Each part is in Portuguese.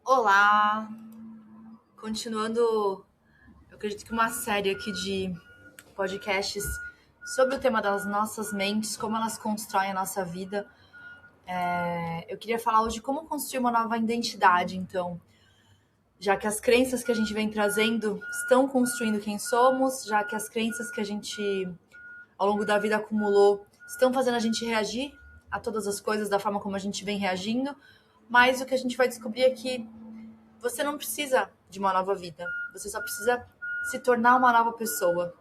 Olá! Continuando, eu acredito que uma série aqui de podcasts sobre o tema das nossas mentes, como elas constroem a nossa vida. Eu queria falar hoje como construir uma nova identidade, então, já que as crenças que a gente vem trazendo estão construindo quem somos, já que as crenças que a gente, ao longo da vida, acumulou, estão fazendo a gente reagir a todas as coisas da forma como a gente vem reagindo, mas o que a gente vai descobrir é que você não precisa de uma nova vida. Você só precisa se tornar uma nova pessoa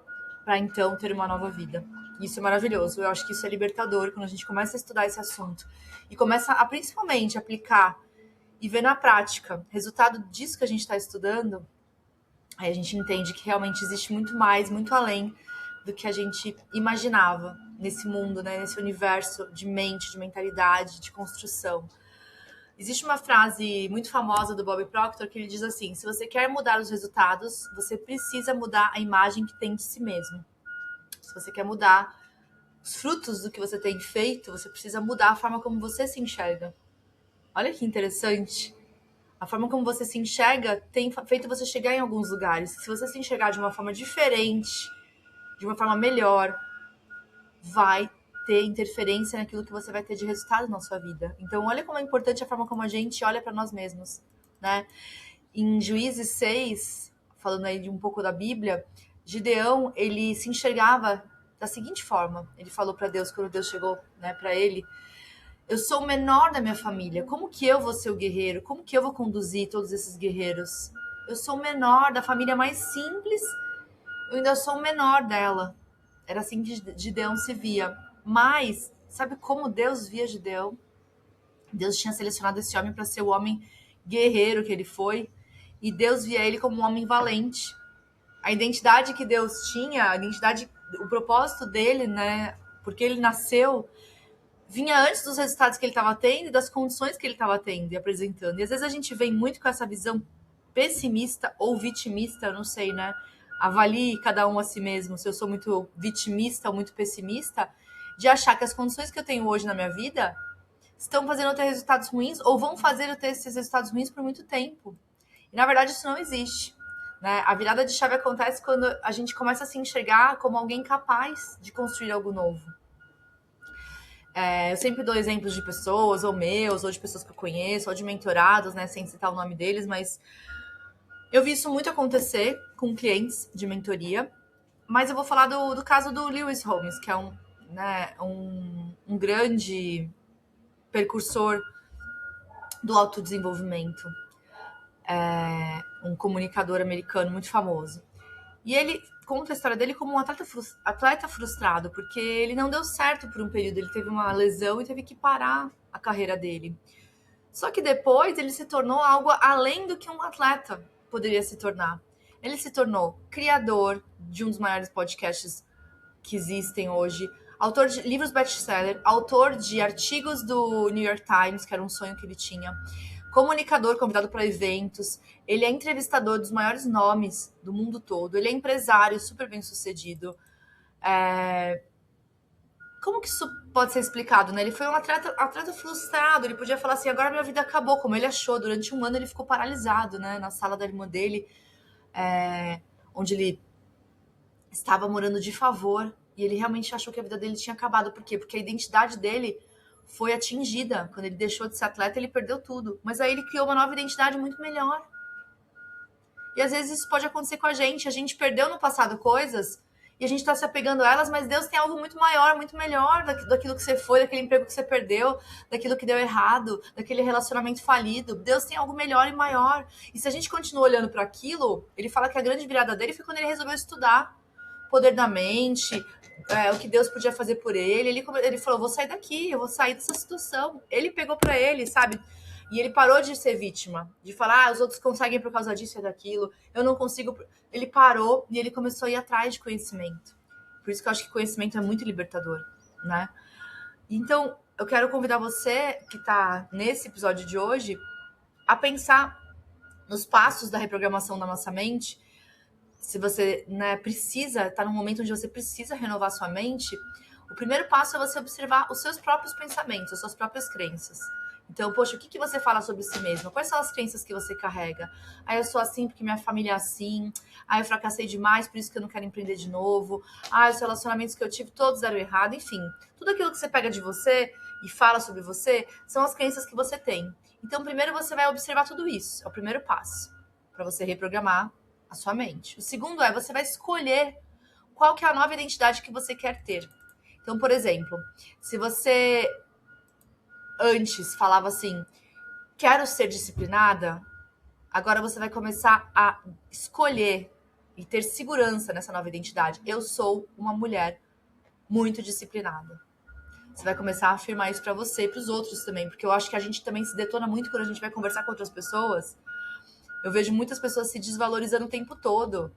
para então ter uma nova vida. Isso é maravilhoso. Eu acho que isso é libertador quando a gente começa a estudar esse assunto e começa a principalmente aplicar e ver na prática resultado disso que a gente está estudando. Aí a gente entende que realmente existe muito mais, muito além do que a gente imaginava nesse mundo, né? Nesse universo de mente, de mentalidade, de construção. Existe uma frase muito famosa do Bob Proctor que ele diz assim: se você quer mudar os resultados, você precisa mudar a imagem que tem de si mesmo. Se você quer mudar os frutos do que você tem feito, você precisa mudar a forma como você se enxerga. Olha que interessante. A forma como você se enxerga tem feito você chegar em alguns lugares. Se você se enxergar de uma forma diferente, de uma forma melhor, vai ter interferência naquilo que você vai ter de resultado na sua vida. Então, olha como é importante a forma como a gente olha para nós mesmos, né? Em Juízes 6, falando aí de um pouco da Bíblia, Gideão, ele se enxergava da seguinte forma. Ele falou para Deus, quando Deus chegou, né, para ele: eu sou o menor da minha família, como que eu vou ser o guerreiro? Como que eu vou conduzir todos esses guerreiros? Eu sou o menor da família mais simples, eu ainda sou o menor dela. Era assim que Gideão se via. Mas, sabe como Deus via Gideão? Deus tinha selecionado esse homem para ser o homem guerreiro que ele foi. E Deus via ele como um homem valente. A identidade que Deus tinha, a identidade, o propósito dele, né? Porque ele nasceu, vinha antes dos resultados que ele estava tendo e das condições que ele estava tendo e apresentando. E às vezes a gente vem muito com essa visão pessimista ou vitimista, eu não sei, né? Avalie cada um a si mesmo, se eu sou muito vitimista ou muito pessimista, de achar que as condições que eu tenho hoje na minha vida estão fazendo eu ter resultados ruins ou vão fazer eu ter esses resultados ruins por muito tempo. E na verdade isso não existe. Né? A virada de chave acontece quando a gente começa a se enxergar como alguém capaz de construir algo novo. Eu sempre dou exemplos de pessoas, ou meus, ou de pessoas que eu conheço, ou de mentorados, né, sem citar o nome deles, mas eu vi isso muito acontecer com clientes de mentoria. Mas eu vou falar do caso do Lewis Holmes, que é um grande percursor do autodesenvolvimento, um comunicador americano muito famoso. E ele conta a história dele como um atleta frustrado, porque ele não deu certo por um período, ele teve uma lesão e teve que parar a carreira dele. Só que depois ele se tornou algo além do que um atleta poderia se tornar. Ele se tornou criador de um dos maiores podcasts que existem hoje, autor de livros best-seller, autor de artigos do New York Times, que era um sonho que ele tinha, comunicador convidado para eventos, ele é entrevistador dos maiores nomes do mundo todo, ele é empresário super bem sucedido. Como que isso pode ser explicado, né? Ele foi um atleta frustrado, ele podia falar assim, agora minha vida acabou, como ele achou. Durante um ano ele ficou paralisado, né? Na sala da irmã dele, onde ele estava morando de favor, e ele realmente achou que a vida dele tinha acabado. Por quê? Porque a identidade dele foi atingida. Quando ele deixou de ser atleta, ele perdeu tudo. Mas aí ele criou uma nova identidade muito melhor. E às vezes isso pode acontecer com a gente. A gente perdeu no passado coisas e a gente está se apegando a elas, mas Deus tem algo muito maior, muito melhor daquilo que você foi, daquele emprego que você perdeu, daquilo que deu errado, daquele relacionamento falido. Deus tem algo melhor e maior. E se a gente continua olhando para aquilo, ele fala que a grande virada dele foi quando ele resolveu estudar o poder da mente, o que Deus podia fazer por ele. Ele falou, vou sair daqui, eu vou sair dessa situação. Ele pegou para ele, sabe? E ele parou de ser vítima, de falar, os outros conseguem por causa disso e daquilo, eu não consigo. Ele parou e ele começou a ir atrás de conhecimento. Por isso que eu acho que conhecimento é muito libertador, né? Então, eu quero convidar você que está nesse episódio de hoje a pensar nos passos da reprogramação da nossa mente. Se você, né, precisa, está num momento onde você precisa renovar sua mente, o primeiro passo é você observar os seus próprios pensamentos, as suas próprias crenças. Então, poxa, o que você fala sobre si mesma? Quais são as crenças que você carrega? Eu sou assim porque minha família é assim. Eu fracassei demais, por isso que eu não quero empreender de novo. Os relacionamentos que eu tive, todos deram errado. Enfim, tudo aquilo que você pega de você e fala sobre você são as crenças que você tem. Então, primeiro você vai observar tudo isso. É o primeiro passo para você reprogramar a sua mente. O segundo você vai escolher qual que é a nova identidade que você quer ter. Então, por exemplo, se você antes falava assim, quero ser disciplinada, agora você vai começar a escolher e ter segurança nessa nova identidade. Eu sou uma mulher muito disciplinada. Você vai começar a afirmar isso pra você e pros outros também, porque eu acho que a gente também se detona muito quando a gente vai conversar com outras pessoas. Eu vejo muitas pessoas se desvalorizando o tempo todo.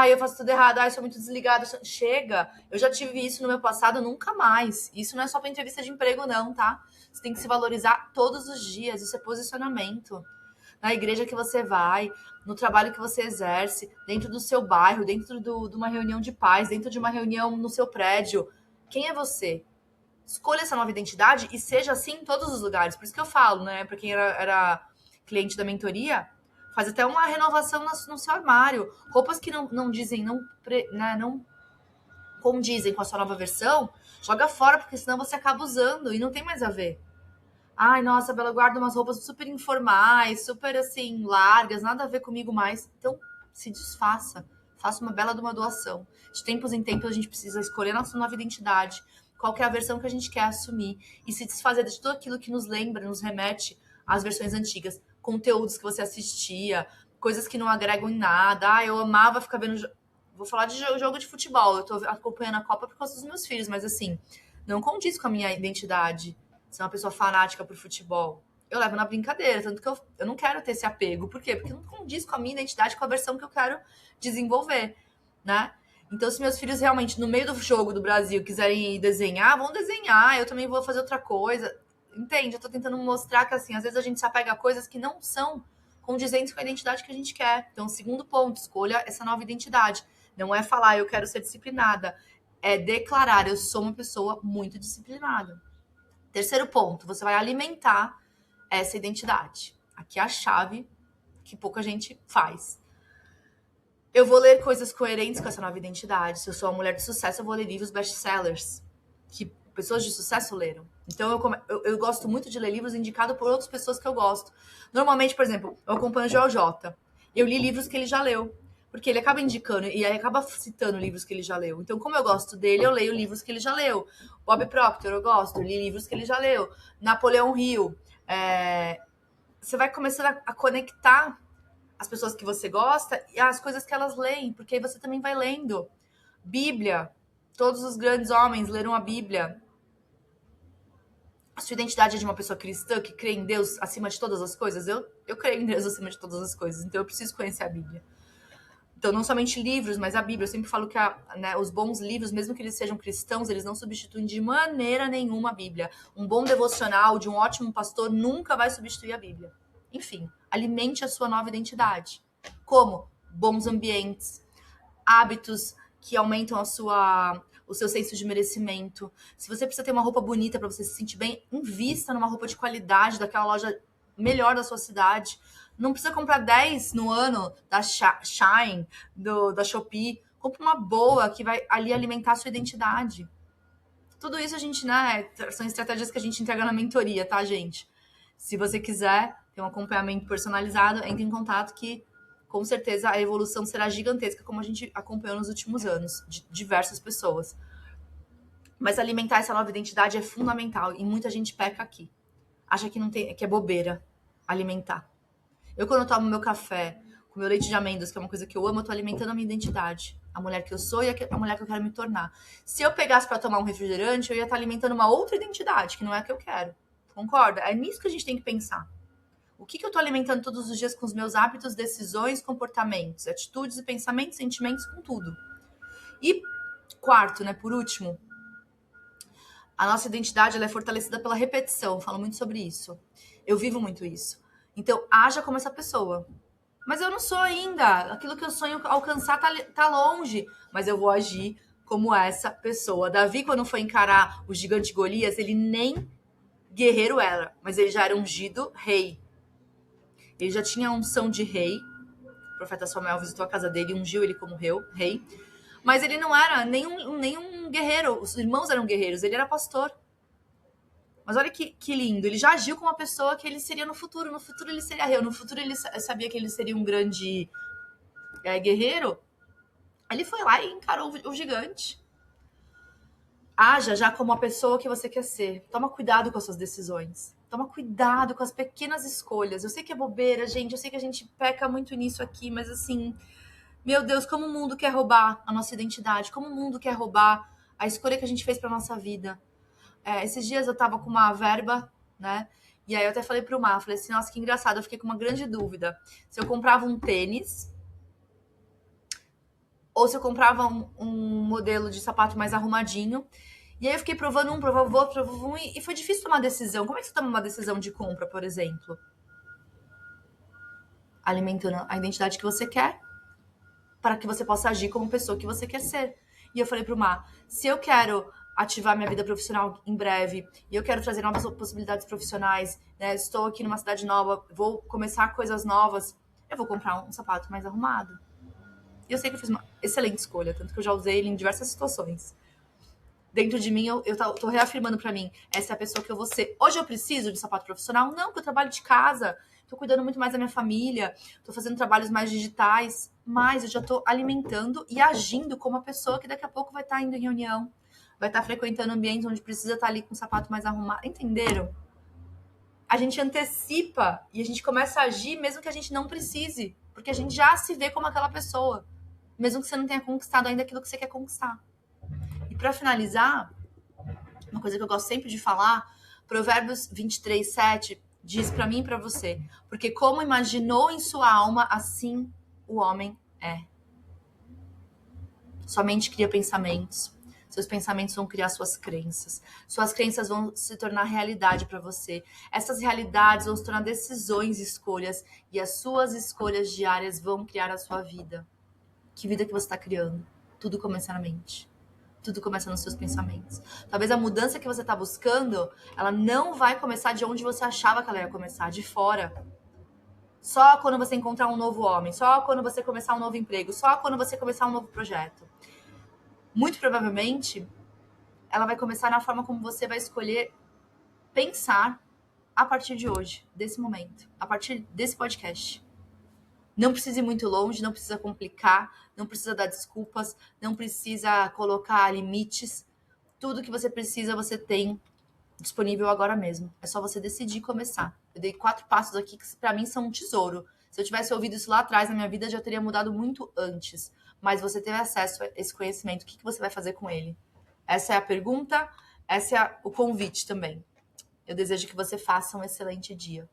Eu faço tudo errado. Eu sou muito desligada. Chega. Eu já tive isso no meu passado, nunca mais. Isso não é só pra entrevista de emprego, não, tá? Você tem que se valorizar todos os dias. Isso é posicionamento. Na igreja que você vai, no trabalho que você exerce, dentro do seu bairro, dentro de uma reunião de pais, dentro de uma reunião no seu prédio. Quem é você? Escolha essa nova identidade e seja assim em todos os lugares. Por isso que eu falo, né? Pra quem era cliente da mentoria, faz até uma renovação no seu armário. Roupas que não dizem, não condizem com a sua nova versão, joga fora, porque senão você acaba usando e não tem mais a ver. Nossa, Bela, eu guardo umas roupas super informais, super assim, largas, nada a ver comigo mais. Então, se desfaça. Faça uma bela de uma doação. De tempos em tempos, a gente precisa escolher a nossa nova identidade, qual que é a versão que a gente quer assumir e se desfazer de tudo aquilo que nos lembra, nos remete às versões antigas. Conteúdos que você assistia, coisas que não agregam em nada. Eu amava ficar vendo... Vou falar de jogo de futebol. Eu tô acompanhando a Copa por causa dos meus filhos, mas assim, não condiz com a minha identidade. Ser uma pessoa fanática por futebol. Eu levo na brincadeira, tanto que eu não quero ter esse apego. Por quê? Porque não condiz com a minha identidade, com a versão que eu quero desenvolver, né? Então, se meus filhos realmente, no meio do jogo do Brasil, quiserem desenhar, vão desenhar. Eu também vou fazer outra coisa. Entende? Eu tô tentando mostrar que, assim, às vezes a gente se apega a coisas que não são condizentes com a identidade que a gente quer. Então, segundo ponto, escolha essa nova identidade. Não é falar, eu quero ser disciplinada. É declarar, eu sou uma pessoa muito disciplinada. Terceiro ponto, você vai alimentar essa identidade. Aqui é a chave que pouca gente faz. Eu vou ler coisas coerentes com essa nova identidade. Se eu sou uma mulher de sucesso, eu vou ler livros best-sellers que pessoas de sucesso leram. Então, eu gosto muito de ler livros indicados por outras pessoas que eu gosto. Normalmente, por exemplo, eu acompanho o Joel J. Eu li livros que ele já leu. Porque ele acaba indicando e aí acaba citando livros que ele já leu. Então, como eu gosto dele, eu leio livros que ele já leu. Bob Proctor, eu gosto, eu li livros que ele já leu. Napoleão Hill. Você vai começando a conectar as pessoas que você gosta e as coisas que elas leem, porque aí você também vai lendo. Bíblia. Todos os grandes homens leram a Bíblia. A sua identidade é de uma pessoa cristã que crê em Deus acima de todas as coisas? Eu creio em Deus acima de todas as coisas, então eu preciso conhecer a Bíblia. Então, não somente livros, mas a Bíblia. Eu sempre falo que os bons livros, mesmo que eles sejam cristãos, eles não substituem de maneira nenhuma a Bíblia. Um bom devocional de um ótimo pastor nunca vai substituir a Bíblia. Enfim, alimente a sua nova identidade. Como? Bons ambientes, hábitos que aumentam o seu senso de merecimento. Se você precisa ter uma roupa bonita para você se sentir bem, invista numa roupa de qualidade daquela loja melhor da sua cidade. Não precisa comprar 10 no ano da Shine, da Shopee. Compre uma boa que vai ali alimentar a sua identidade. Tudo isso a gente, né? São estratégias que a gente entrega na mentoria, tá, gente? Se você quiser ter um acompanhamento personalizado, entre em contato que com certeza a evolução será gigantesca, como a gente acompanhou nos últimos anos, de diversas pessoas. Mas alimentar essa nova identidade é fundamental e muita gente peca aqui. Acha que não tem, que é bobeira alimentar. Eu, quando eu tomo meu café com meu leite de amêndoas, que é uma coisa que eu amo, eu tô alimentando a minha identidade. A mulher que eu sou e a mulher que eu quero me tornar. Se eu pegasse para tomar um refrigerante, eu ia estar alimentando uma outra identidade, que não é a que eu quero. Concorda? É nisso que a gente tem que pensar. O que eu tô alimentando todos os dias com os meus hábitos, decisões, comportamentos, atitudes e pensamentos, sentimentos, com tudo. E quarto, né, por último, a nossa identidade ela é fortalecida pela repetição. Eu falo muito sobre isso. Eu vivo muito isso. Então, haja como essa pessoa. Mas eu não sou ainda. Aquilo que eu sonho alcançar tá longe. Mas eu vou agir como essa pessoa. Davi, quando foi encarar o gigante Golias, ele nem guerreiro era, mas ele já era ungido rei. Ele já tinha a unção de rei. O profeta Samuel visitou a casa dele e ungiu ele como rei. Mas ele não era nenhum guerreiro. Os irmãos eram guerreiros, ele era pastor. Mas olha que lindo. Ele já agiu com uma pessoa que ele seria no futuro. No futuro ele seria rei. No futuro ele sabia que ele seria um grande guerreiro. Ele foi lá e encarou o gigante. Haja já como a pessoa que você quer ser. Toma cuidado com as suas decisões. Toma cuidado com as pequenas escolhas. Eu sei que é bobeira, gente. Eu sei que a gente peca muito nisso aqui, mas assim, meu Deus, como o mundo quer roubar a nossa identidade. Como o mundo quer roubar a escolha que a gente fez pra nossa vida. Esses dias eu tava com uma verba, né? E aí eu até falei pro Mar, falei assim, nossa, que engraçado. Eu fiquei com uma grande dúvida. Se eu comprava um tênis ou se eu comprava um modelo de sapato mais arrumadinho. E aí eu fiquei provando um, provando outro, e foi difícil tomar decisão. Como é que você toma uma decisão de compra, por exemplo? Alimentando a identidade que você quer, para que você possa agir como pessoa que você quer ser. E eu falei pro Mar, se eu quero ativar minha vida profissional em breve, e eu quero trazer novas possibilidades profissionais, né? Estou aqui numa cidade nova, vou começar coisas novas, eu vou comprar um sapato mais arrumado. E eu sei que eu fiz uma excelente escolha, tanto que eu já usei ele em diversas situações. Dentro de mim, eu tô reafirmando pra mim, essa é a pessoa que eu vou ser. Hoje eu preciso de sapato profissional? Não, porque eu trabalho de casa, tô cuidando muito mais da minha família, tô fazendo trabalhos mais digitais, mas eu já tô alimentando e agindo como uma pessoa que daqui a pouco vai estar indo em reunião, vai estar frequentando ambientes onde precisa estar ali com o sapato mais arrumado. Entenderam? A gente antecipa e a gente começa a agir mesmo que a gente não precise, porque a gente já se vê como aquela pessoa, mesmo que você não tenha conquistado ainda aquilo que você quer conquistar. E para finalizar, uma coisa que eu gosto sempre de falar, Provérbios 23, 7, diz para mim e para você, porque como imaginou em sua alma, assim o homem é. Sua mente cria pensamentos, seus pensamentos vão criar suas crenças vão se tornar realidade para você. Essas realidades vão se tornar decisões e escolhas, e as suas escolhas diárias vão criar a sua vida. Que vida que você está criando? Tudo começa na mente. Tudo começa nos seus pensamentos. Talvez a mudança que você está buscando, ela não vai começar de onde você achava que ela ia começar, de fora. Só quando você encontrar um novo homem, só quando você começar um novo emprego, só quando você começar um novo projeto. Muito provavelmente, ela vai começar na forma como você vai escolher pensar a partir de hoje, desse momento, a partir desse podcast. Não precisa ir muito longe, não precisa complicar, não precisa dar desculpas, não precisa colocar limites. Tudo que você precisa, você tem disponível agora mesmo. É só você decidir começar. Eu dei 4 passos aqui que para mim são um tesouro. Se eu tivesse ouvido isso lá atrás na minha vida, já teria mudado muito antes. Mas você teve acesso a esse conhecimento. O que você vai fazer com ele? Essa é a pergunta, esse é o convite também. Eu desejo que você faça um excelente dia.